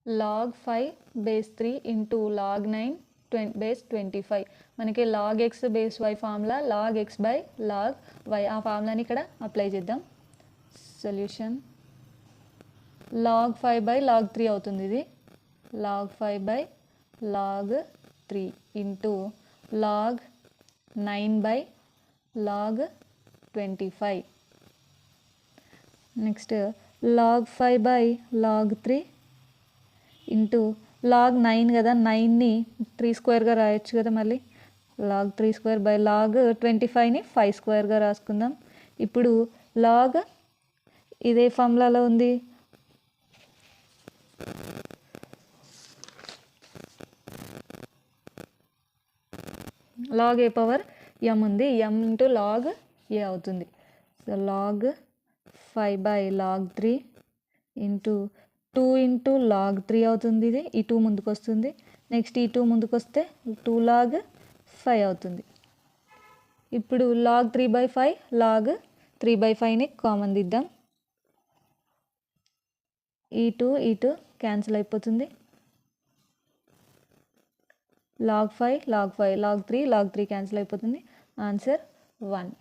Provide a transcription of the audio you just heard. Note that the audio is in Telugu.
log 5 base 3 into log 9 base 25. మనకి log x base y formula log x by log y, ఆ ఫార్ములాని ఇక్కడ అప్లై చేద్దాం. సొల్యూషన్ log 5 by log 3 అవుతుంది. ఇది log 5 by log 3 into log 9 by log 25. Next log 5 by log 3 into log 9 కదా, 9ని 3 స్క్వేర్గా రాయొచ్చు కదా, మళ్ళీ log 3 స్క్వేర్ బై log 25ని 5 స్క్వేర్గా రాసుకుందాం. ఇప్పుడు log ఇదే ఫార్ములాలో ఉంది, log a పవర్ m ఉంది, m ఇంటూ log a అవుతుంది. So log 5 by log 3 into 2 into log 3 అవుతుంది. ఇది ఈ 2 ముందుకు వస్తుంది, నెక్స్ట్ ఈ 2 ముందుకు వస్తే 2 log 5 అవుతుంది. ఇప్పుడు log 3 by 5 log 3 by 5ని కామన్ దిద్దాం. ఈ 2 క్యాన్సిల్ అయిపోతుంది. log 5 log 5 log 3 క్యాన్సిల్ అయిపోతుంది. ఆన్సర్ 1.